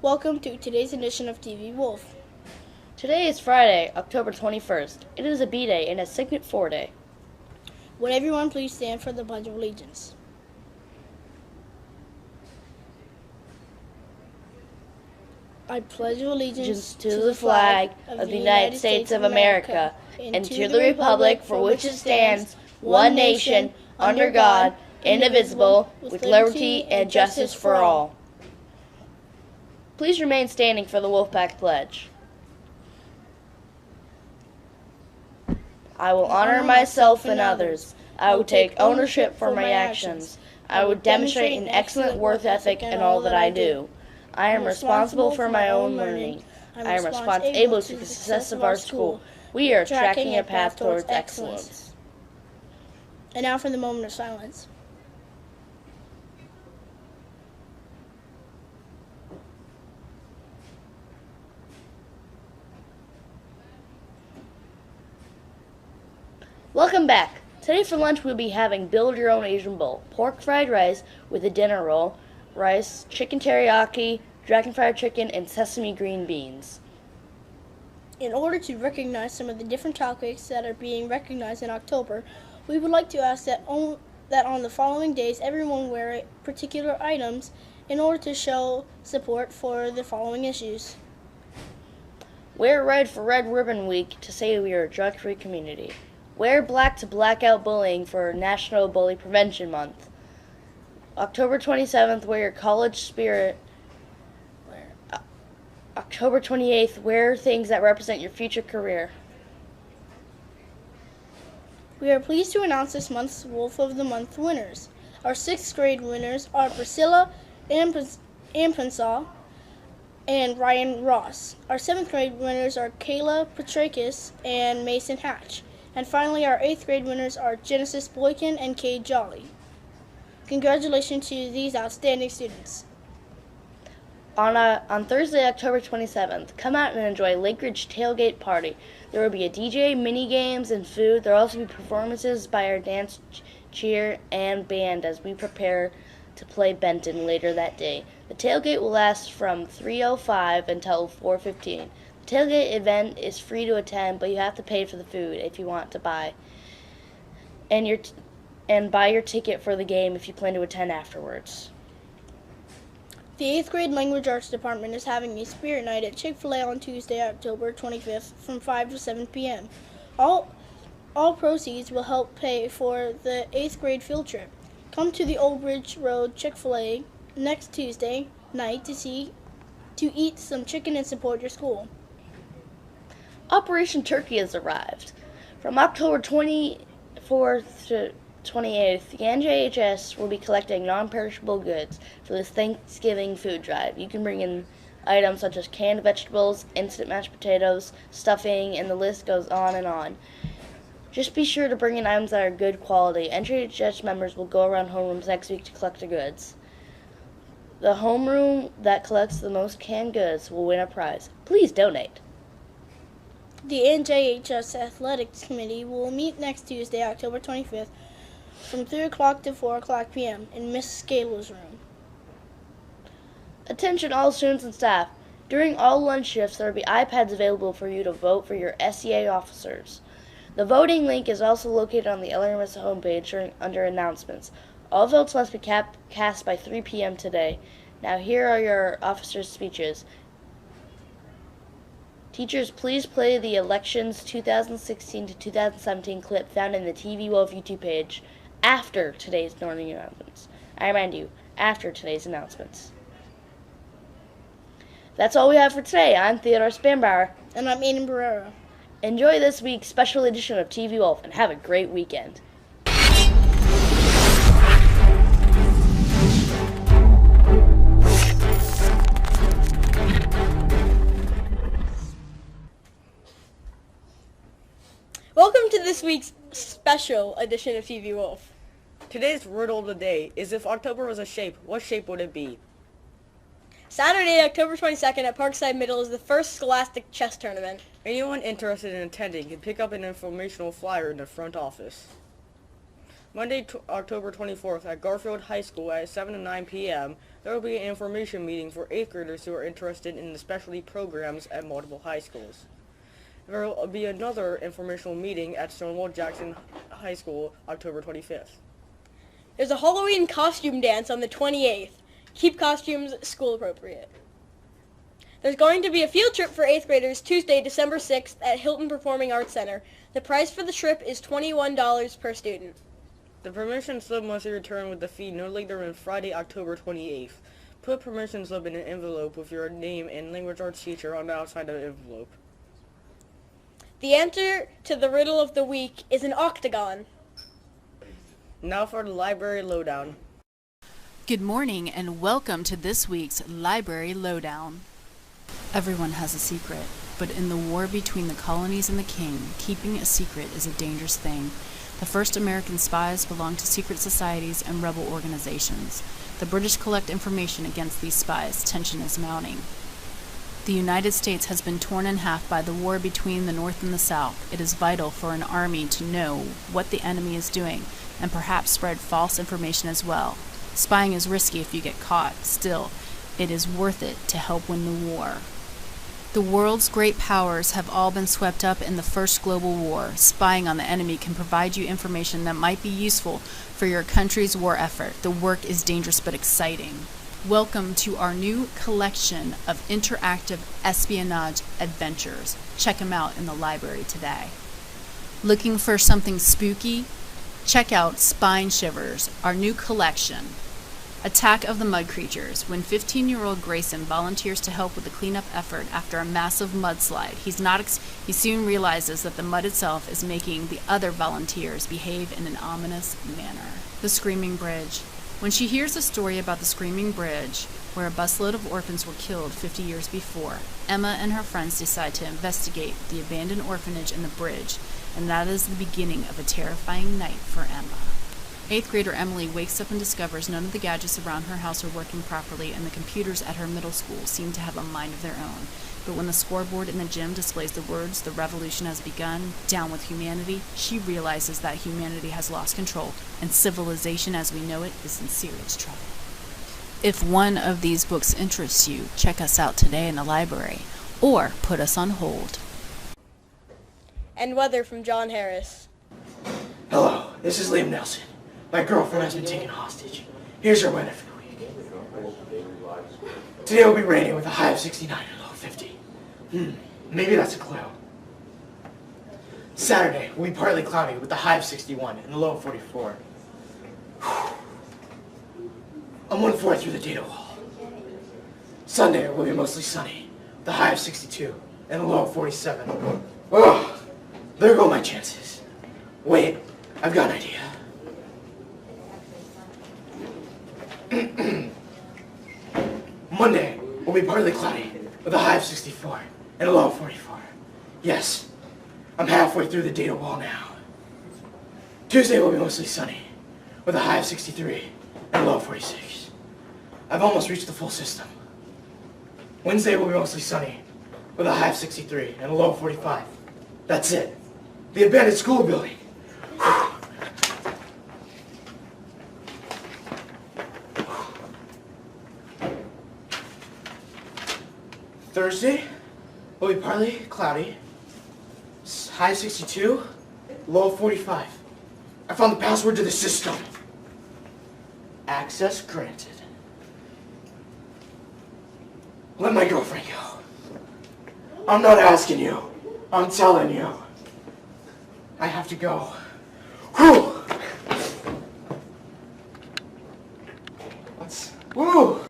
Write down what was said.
Welcome to today's edition of TV Wolf. Today is Friday, October 21st. It is a B-Day and a Signet 4 Day. Would everyone please stand for the Pledge of Allegiance? I pledge allegiance to the flag of the United States of America and to the republic for which it stands, one nation, under God, indivisible, with liberty and justice for all. Please remain standing for the Wolfpack Pledge. I will honor myself and others. I will take ownership for my actions. I will demonstrate an excellent work ethic in all that I do. I am responsible for my own learning. I am responsible to the success of our school. We are tracking a path towards excellence. And now for the moment of silence. Welcome back. Today for lunch we'll be having Build Your Own Asian Bowl, pork fried rice with a dinner roll, rice, chicken teriyaki, dragon fried chicken, and sesame green beans. In order to recognize some of the different topics that are being recognized in October, we would like to ask that on the following days everyone wear particular items in order to show support for the following issues. Wear red for Red Ribbon Week to say we are a drug-free community. Wear black to black out bullying for National Bully Prevention Month. October 27th, wear your college spirit. October 28th, wear things that represent your future career. We are pleased to announce this month's Wolf of the Month winners. Our 6th grade winners are Priscilla Ampensall and Ryan Ross. Our 7th grade winners are Kayla Petrakis and Mason Hatch. And finally, our 8th grade winners are Genesis Boykin and Cade Jolly. Congratulations to these outstanding students. On Thursday, October 27th, come out and enjoy Lake Ridge Tailgate Party. There will be a DJ, mini games, and food. There will also be performances by our dance, cheer, and band as we prepare to play Benton later that day. The tailgate will last from 3:05 until 4:15. The tailgate event is free to attend, but you have to pay for the food if you want to buy. And buy your ticket for the game if you plan to attend afterwards. The 8th grade Language Arts Department is having a spirit night at Chick-fil-A on Tuesday, October 25th from 5 to 7 p.m. All proceeds will help pay for the 8th grade field trip. Come to the Old Bridge Road Chick-fil-A next Tuesday night to eat some chicken and support your school. Operation Turkey has arrived. From October 24th to 28th, the NJHS will be collecting non-perishable goods for this Thanksgiving food drive. You can bring in items such as canned vegetables, instant mashed potatoes, stuffing, and the list goes on and on. Just be sure to bring in items that are good quality. NJHS members will go around homerooms next week to collect the goods. The homeroom that collects the most canned goods will win a prize. Please donate. The NJHS Athletics Committee will meet next Tuesday, October 25th, from 3 o'clock to 4 o'clock p.m. in Miss Scala's room. Attention all students and staff. During all lunch shifts, there will be iPads available for you to vote for your SEA officers. The voting link is also located on the LRMS homepage under announcements. All votes must be cast by 3 p.m. today. Now here are your officers' speeches. Teachers, please play the elections 2016 to 2017 clip found in the TV Wolf YouTube page after today's morning announcements. I remind you, after today's announcements. That's all we have for today. I'm Theodore Spanbauer. And I'm Aiden Barrera. Enjoy this week's special edition of TV Wolf and have a great weekend. Welcome to this week's special edition of TV Wolf. Today's riddle of the day is, if October was a shape, what shape would it be? Saturday, October 22nd at Parkside Middle is the first Scholastic Chess Tournament. Anyone interested in attending can pick up an informational flyer in the front office. Monday, October 24th at Garfield High School at 7 to 9 p.m., there will be an information meeting for 8th graders who are interested in the specialty programs at multiple high schools. There will be another informational meeting at Stonewall Jackson High School October 25th. There's a Halloween costume dance on the 28th. Keep costumes school appropriate. There's going to be a field trip for 8th graders Tuesday, December 6th at Hilton Performing Arts Center. The price for the trip is $21 per student. The permission slip must be returned with the fee no later than Friday, October 28th. Put permission slip in an envelope with your name and language arts teacher on the outside of the envelope. The answer to the riddle of the week is an octagon. Now for the library lowdown. Good morning and welcome to this week's Library Lowdown. Everyone has a secret, but in the war between the colonies and the king, keeping a secret is a dangerous thing. The first American spies belonged to secret societies and rebel organizations. The British collect information against these spies. Tension is mounting. The United States has been torn in half by the war between the North and the South. It is vital for an army to know what the enemy is doing and perhaps spread false information as well. Spying is risky if you get caught. Still, it is worth it to help win the war. The world's great powers have all been swept up in the First Global War. Spying on the enemy can provide you information that might be useful for your country's war effort. The work is dangerous but exciting. Welcome to our new collection of interactive espionage adventures. Check them out in the library today. Looking for something spooky? Check out Spine Shivers, our new collection. Attack of the Mud Creatures. When 15-year-old Grayson volunteers to help with the cleanup effort after a massive mudslide, he soon realizes that the mud itself is making the other volunteers behave in an ominous manner. The Screaming Bridge. When she hears the story about the Screaming Bridge, where a busload of orphans were killed 50 years before, Emma and her friends decide to investigate the abandoned orphanage and the bridge, and that is the beginning of a terrifying night for Emma. 8th grader Emily wakes up and discovers none of the gadgets around her house are working properly, and the computers at her middle school seem to have a mind of their own. But when the scoreboard in the gym displays the words, "The revolution has begun, down with humanity," she realizes that humanity has lost control, and civilization as we know it is in serious trouble. If one of these books interests you, check us out today in the library, or put us on hold. And weather from John Harris. Hello, this is Liam Nelson. My girlfriend has been taken hostage. Here's her weather for the week. Today will be raining with a high of 69 and a low of 50. Maybe that's a clue. Saturday will be partly cloudy with a high of 61 and a low of 44. I'm 1/4 through the data wall. Sunday will be mostly sunny with a high of 62 and a low of 47. Oh, there go my chances. Wait, I've got an idea. Monday will be partly cloudy with a high of 64 and a low of 44. Yes, I'm halfway through the data wall now. Tuesday will be mostly sunny with a high of 63 and a low of 46. I've almost reached the full system. Wednesday will be mostly sunny with a high of 63 and a low of 45. That's it. The abandoned school building. Thursday will be partly cloudy, high 62, low 45. I found the password to the system. Access granted. Let my girlfriend go. I'm not asking you. I'm telling you. I have to go. Whew! Woo!